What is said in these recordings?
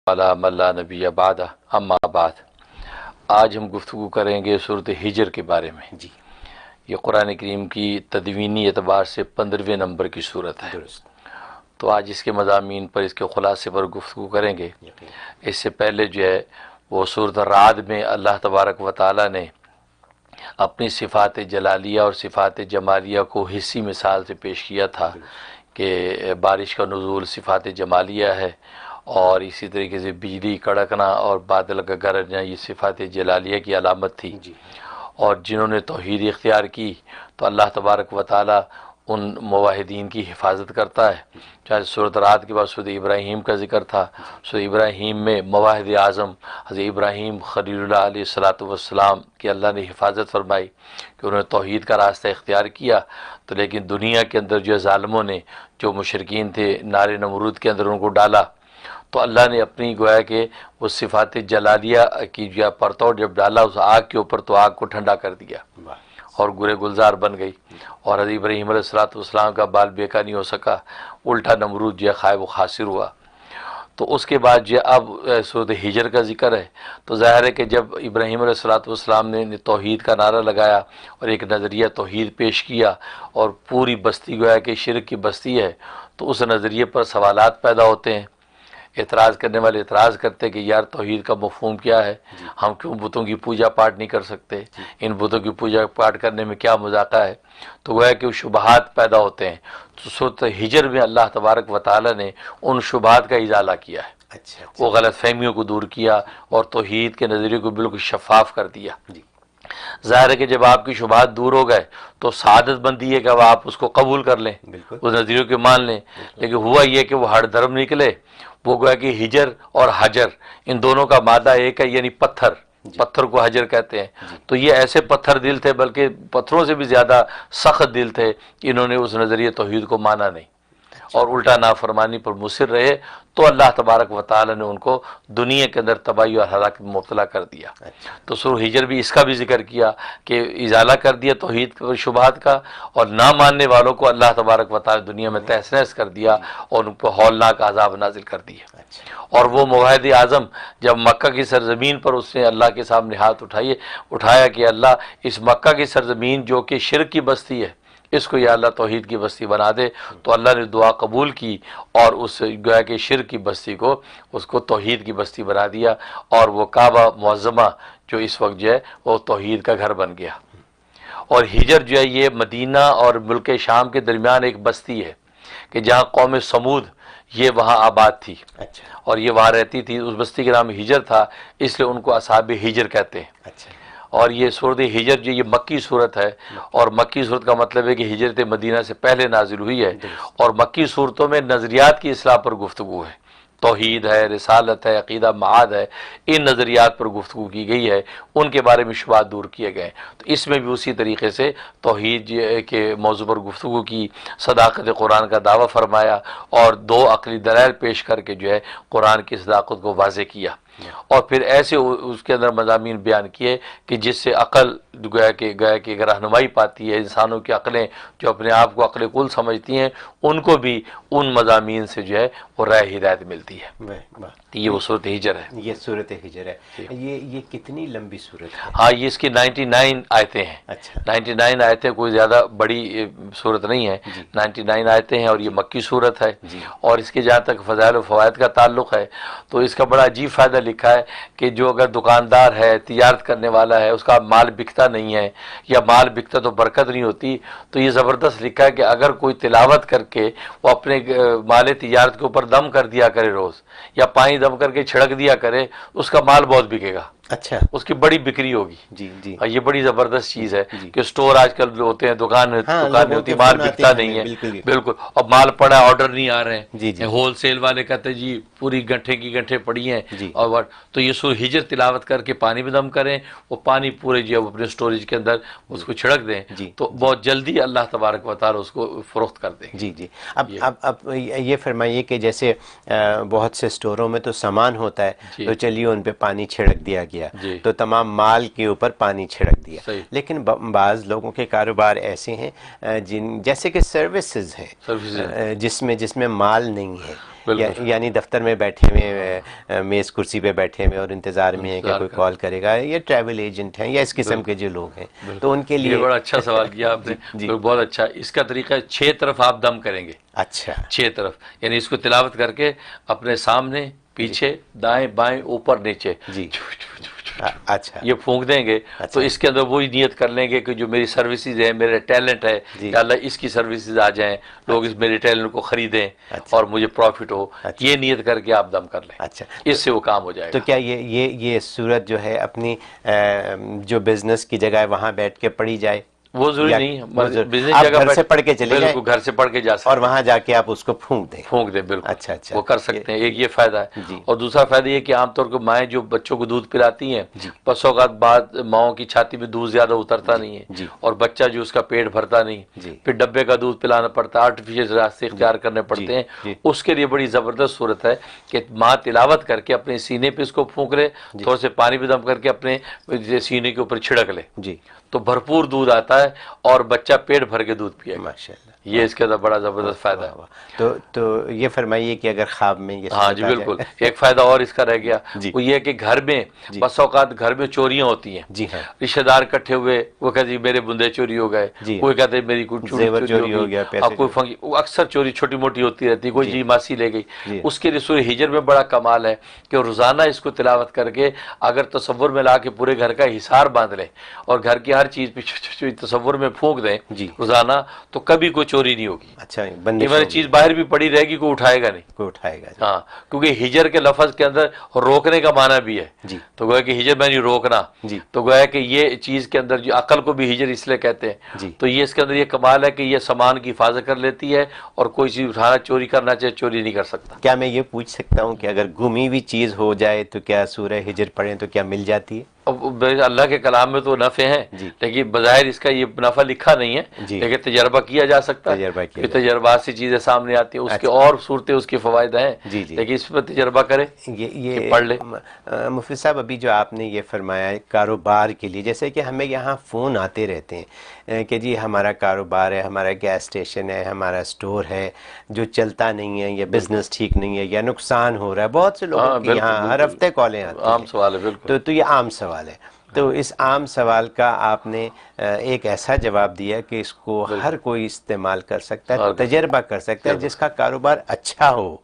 علی من لا نبی بعدہ اما بعد۔ آج ہم گفتگو کریں گے سورۃ ہجر کے بارے میں۔ جی یہ قرآن کریم کی تدوینی اعتبار سے 15ویں نمبر کی صورت ہے، درست تو آج اس کے مضامین پر، اس کے خلاصے پر گفتگو کریں گے۔ یقین اس سے پہلے جو ہے وہ سورۃ الرعد میں اللہ تبارک و تعالیٰ نے اپنی صفات جلالیہ اور صفات جمالیہ کو حصی مثال سے پیش کیا تھا کہ بارش کا نزول صفات جمالیہ ہے، اور اسی طریقے سے بجلی کڑکنا اور بادل کا گرجنا یہ صفات جلالیہ کی علامت تھی۔ جی اور جنہوں نے توحید اختیار کی تو اللہ تبارک و تعالیٰ ان موحدین کی حفاظت کرتا ہے۔ چاہے سورۃ رعد کے بعد سورۃ ابراہیم کا ذکر تھا، سورۃ ابراہیم میں موحد اعظم حضرت ابراہیم خلیل اللہ علیہ السلام کی اللہ نے حفاظت فرمائی کہ انہوں نے توحید کا راستہ اختیار کیا، تو لیکن دنیا کے اندر جو ظالموں نے، جو مشرکین تھے، نار نمرود کے اندر ان کو ڈالا، تو اللہ نے اپنی گویا کہ وہ صفات جلالیہ کی جو پرتو جب ڈالا اس آگ کے اوپر، تو آگ کو ٹھنڈا کر دیا اور گلے گلزار بن گئی، اور حضرت ابراہیم علیہ السلام کا بال بیکا نہیں ہو سکا، الٹا نمرود جو ہے خائب و خاسر ہوا۔ تو اس کے بعد جو اب سورۃ ہجر کا ذکر ہے، تو ظاہر ہے کہ جب ابراہیم علیہ السلام نے توحید کا نعرہ لگایا اور ایک نظریہ توحید پیش کیا، اور پوری بستی گویا کہ شرک کی بستی ہے، تو اس نظریے پر سوالات پیدا ہوتے ہیں۔ اعتراض کرنے والے اعتراض کرتے کہ یار توحید کا مفہوم کیا ہے، ہم کیوں بتوں کی پوجا پاٹ نہیں کر سکتے، ان بتوں کی پوجا پاٹ کرنے میں کیا مذاقہ ہے، تو گویا کہ شبہات پیدا ہوتے ہیں۔ تو سورۃ ہجر میں اللہ تبارک و تعالیٰ نے ان شبہات کا ازالہ کیا ہے، اچھا وہ غلط فہمیوں کو دور کیا اور توحید کے نظریے کو بالکل شفاف کر دیا۔ جی ظاہر ہے کہ جب آپ کی شبہات دور ہو گئے تو سعادت بنتی ہے کہ اب آپ اس کو قبول کر لیں، بالکل اس نظریوں کے مان لیں، لیکن ہوا یہ کہ وہ ہر دھرم نکلے، وہ گویا کہ ہجر اور حجر ان دونوں کا مادہ ایک ہے، یعنی پتھر، پتھر کو حجر کہتے ہیں۔ تو یہ ایسے پتھر دل تھے، بلکہ پتھروں سے بھی زیادہ سخت دل تھے کہ انہوں نے اس نظریے توحید کو مانا نہیں اور الٹا نافرمانی پر مصر رہے، تو اللہ تبارک و تعالی نے ان کو دنیا کے اندر تباہی اور ہلاکت میں مبتلا کر دیا۔ تو سورہ ہجر بھی اس کا بھی ذکر کیا کہ ازالہ کر دیا توحید اور شبہات کا، اور نہ ماننے والوں کو اللہ تبارک و تعالی دنیا میں تہس نہس کر دیا اور ان پر ہولناک عذاب نازل کر دیا۔ اور وہ موحد اعظم جب مکہ کی سرزمین پر اس نے اللہ کے سامنے ہاتھ اٹھایا کہ اللہ اس مکہ کی سرزمین جو کہ شرک کی بستی ہے، اس کو یا اللہ توحید کی بستی بنا دے، تو اللہ نے دعا قبول کی اور اس گویا کہ شرک کی بستی کو اس کو توحید کی بستی بنا دیا، اور وہ کعبہ معظمہ جو اس وقت جو ہے وہ توحید کا گھر بن گیا۔ اور ہجر جو ہے یہ مدینہ اور ملک شام کے درمیان ایک بستی ہے کہ جہاں قوم سمود یہ وہاں آباد تھی، اور یہ وہاں رہتی تھی، اس بستی کا نام ہجر تھا، اس لیے ان کو اصحاب ہجر کہتے ہیں۔ اور یہ سورۃ ہجر جو یہ مکی صورت ہے، اور مکی صورت کا مطلب ہے کہ ہجرت مدینہ سے پہلے نازل ہوئی ہے، اور مکی صورتوں میں نظریات کی اصلاح پر گفتگو ہے، توحید ہے، رسالت ہے، عقیدہ معاد ہے، ان نظریات پر گفتگو کی گئی ہے، ان کے بارے میں شبہات دور کیے گئے۔ تو اس میں بھی اسی طریقے سے توحید کے موضوع پر گفتگو کی، صداقت قرآن کا دعویٰ فرمایا، اور دو عقلی دلائل پیش کر کے جو ہے قرآن کی صداقت کو واضح کیا، اور پھر ایسے اس کے اندر مضامین بیان کیے کہ جس سے عقل گویا کہ رہنمائی پاتی ہے، انسانوں کی عقلیں جو اپنے آپ کو عقل کل سمجھتی ہیں ان کو بھی ان مضامین سے جو ہے وہ راہ ہدایت ملتی ہے۔ یہ وہ صورت ہجر ہے۔ یہ صورت ہجر ہے۔ یہ کتنی لمبی صورت ہے؟ ہاں، یہ اس کی 99 آیتیں ہیں۔ اچھا 99 آیتیں، کوئی زیادہ بڑی صورت نہیں ہے، 99 آیتیں ہیں، اور یہ مکی صورت ہے۔ اور اس کے جہاں تک فضائل و فوائد کا تعلق ہے تو اس کا بڑا عجیب فائدہ لکھا ہے کہ جو اگر دکاندار ہے، تجارت کرنے والا ہے، اس کا مال بکتا نہیں ہے یا مال بکتا تو برکت نہیں ہوتی، تو یہ زبردست لکھا ہے کہ اگر کوئی تلاوت کر کے وہ اپنے مال تجارت کے اوپر دم کر دیا کرے روز، یا پانی دم کر کے چھڑک دیا کرے، اس کا مال بہت بکے گا، اچھا اس کی بڑی بکری ہوگی۔ جی جی یہ بڑی زبردست چیز ہے کہ سٹور آج کل ہوتے ہیں، دکان ہوتی، مال بکتا نہیں ہے، بالکل، اب مال پڑا آرڈر نہیں آ رہے ہیں، ہول سیل والے کہتے ہیں جی پوری گھنٹے کی گھنٹے پڑی ہیں، اور تو یہ سورہ ہجر تلاوت کر کے پانی میں دم کریں، وہ پانی پورے جو اپنے سٹوریج کے اندر اس کو چھڑک دیں، تو بہت جلدی اللہ تبارک و تعالی اس کو فروخت کر دیں۔ جی جی اب یہ فرمائیے کہ جیسے بہت سے سٹوروں میں تو سامان ہوتا ہے، تو چلیے ان پہ پانی چھڑک دیا گیا، تو تمام مال کے اوپر پانی چھڑک دیا، لیکن بعض لوگوں کے کاروبار ایسے ہیں جیسے کہ سروسز ہیں جس میں مال نہیں ہے، یعنی دفتر میں بیٹھے ہوئے، میز کرسی پہ بیٹھے ہوئے اور انتظار میں ہیں کہ کوئی کال کرے گا، یہ ٹریول ایجنٹ ہیں یا اس قسم کے جو لوگ ہیں، تو ان کے لیے یہ بڑا اچھا سوال کیا آپ نے، بہت اچھا. اس کا طریقہ 6 طرف آپ دم کریں گے. اچھا 6 طرف، یعنی اس کو تلاوت کر کے اپنے سامنے، پیچھے، دائیں بائیں، اوپر نیچے، جی. اچھا یہ پھونک دیں گے. تو اس کے اندر وہی نیت کر لیں گے کہ جو میری سروسز ہے، میرا ٹیلنٹ ہے، یا اللہ اس کی سروسز آ جائیں، لوگ اس میرے ٹیلنٹ کو خریدیں اور مجھے پروفٹ ہو. یہ نیت کر کے آپ دم کر لیں. اچھا، اس سے وہ کام ہو جائے گا. تو کیا یہ صورت جو ہے اپنی جو بزنس کی جگہ ہے وہاں بیٹھ کے پڑھی جائے؟ وہ ضروری نہیں ہے، بزنس آپ جگہ گھر سے پڑھ کے چلے جائیں، بالکل گھر سے پڑھ کے جا سکتے اور وہاں جا کے آپ اس کو پھونک دیں. بالکل. اچھا اچھا، وہ کر سکتے ہیں. ایک یہ فائدہ ہے. جی. اور دوسرا فائدہ یہ کہ عام طور پر مائیں جو بچوں کو دودھ پلاتی ہیں، بس اوقات بعد ماؤں کی چھاتی میں دودھ زیادہ اترتا نہیں ہے، اور بچہ جو اس کا پیٹ بھرتا نہیں، پھر ڈبے کا دودھ پلانا پڑتا ہے، آرٹیفیشل راستے اختیار کرنے پڑتے ہیں. اس کے لیے بڑی زبردست صورت ہے کہ ماں تلاوت کر کے اپنے سینے پہ اس کو پھونک لے، تھوڑے سے پانی پہ دم کر کے اپنے سینے کے اوپر چھڑک لے، تو بھرپور دودھ آتا ہے اور بچہ پیٹ بھر کے دودھ پیے گا. ماشاءاللہ. یہ اس کے اندر بڑا زبردست فائدہ ہے. تو یہ فرمائیے کہ اگر خواب میں یہ ہاں جی بالکل. ایک فائدہ اور اس کا رہ گیا، وہ یہ کہ گھر میں بس اوقات گھر میں چوریاں ہوتی ہیں. جی ہاں. رشتہ دار اکٹھے ہوئے، وہ کہتے ہیں میرے بندے چوری ہو گئے، کوئی کہتے ہیں میری چوری ہو گیا، کوئی اکثر چوری چھوٹی موٹی ہوتی رہتی، کوئی جی ماسی لے گئی. اس کے لیے سورہ ہجر میں بڑا کمال ہے کہ روزانہ اس کو تلاوت کر کے اگر تصور میں لا کے پورے گھر کا حصار باندھ لیں اور گھر کی ہر چیز پہ تصور میں پھونک دیں روزانہ، تو کبھی کوئی چوری نہیں ہوگی. اچھا، یہ چیز باہر بھی پڑی رہے گی، کوئی اٹھائے گا نہیں. کوئی اٹھائے گا. ہاں، کیونکہ ہجر کے لفظ کے اندر روکنے کا معنی بھی ہے. تو گویا کہ ہجر میں نہیں روکنا، تو گویا کہ یہ چیز کے اندر جو عقل کو بھی ہجر اس لیے کہتے ہیں. تو یہ اس کے اندر یہ کمال ہے کہ یہ سامان کی حفاظت کر لیتی ہے، اور کوئی چیز اٹھانا چوری کرنا چاہے چوری نہیں کر سکتا. کیا میں یہ پوچھ سکتا ہوں کہ اگر گمی ہوئی چیز ہو جائے تو کیا سورہ ہجر پڑھیں تو کیا مل جاتی ہے؟ اللہ کے کلام میں تو نفع ہیں، لیکن بظاہر اس کا یہ نفع لکھا نہیں ہے، لیکن تجربہ کیا جا سکتا ہے. پھر تجربات سے چیزیں سامنے آتی ہیں، اس کے اور صورتیں، اس کے فوائد ہیں، لیکن اس پر تجربہ کریں، یہ پڑھ لیں. مفتی صاحب ابھی جو آپ نے یہ فرمایا کاروبار کے لیے، جیسے کہ ہمیں یہاں فون آتے رہتے ہیں کہ جی ہمارا کاروبار ہے، ہمارا گیس اسٹیشن ہے، ہمارا اسٹور ہے جو چلتا نہیں ہے، یا بزنس ٹھیک نہیں ہے، یا نقصان ہو رہا ہے. بہت سے لوگوں کی یہاں ہر ہفتے کالیں آتی ہیں. عام سوال ہے بالکل. تو یہ عام سوال ہے. تو اس عام سوال کا آپ نے ایک ایسا جواب دیا کہ اس کو ہر کوئی استعمال کر سکتا ہے، تجربہ کر سکتا ہے. جس کا کاروبار اچھا ہو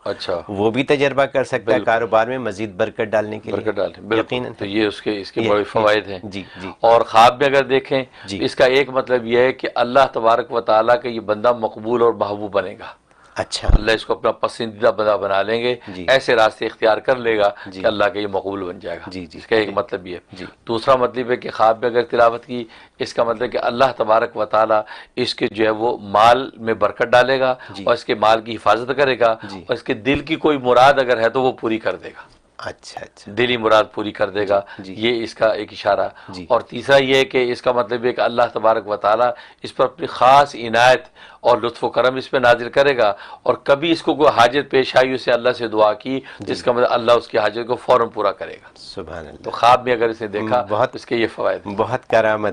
وہ بھی تجربہ کر سکتا ہے کاروبار میں مزید برکت ڈالنے کے لیے. یقیناً. تو یہ اس کے بڑے فوائد ہیں. جی. اور خواب میں اگر دیکھیں، اس کا ایک مطلب یہ ہے کہ اللہ تبارک و تعالیٰ کا یہ بندہ مقبول اور محبوب بنے گا. اچھا. اللہ اس کو اپنا پسندیدہ بندہ بنا لیں گے، ایسے راستے اختیار کر لے گا کہ اللہ کا یہ مقبول بن جائے گا. اس کا ایک مطلب یہ ہے. دوسرا مطلب ہے کہ خواب میں اگر تلاوت کی، اس کا مطلب کہ اللہ تبارک و تعالیٰ اس کے جو ہے وہ مال میں برکت ڈالے گا، اور اس کے مال کی حفاظت کرے گا، اور اس کے دل کی کوئی مراد اگر ہے تو وہ پوری کر دے گا. اچھا. دلی مراد پوری کر دے گا. یہ اس کا ایک اشارہ. اور تیسرا یہ ہے کہ اس کا مطلب ہے کہ اللہ تبارک و تعالیٰ اس پر اپنی خاص عنایت اور لطف و کرم اس پہ نازل کرے گا، اور کبھی اس کو کوئی حاجت پیش آئی، اسے اللہ سے دعا کی، جس کا مطلب اللہ اس کی حاجت کو فوراً پورا کرے گا. سبحان اللہ. تو خواب میں اگر اسے دیکھا، اس کے یہ فوائد. بہت کرامت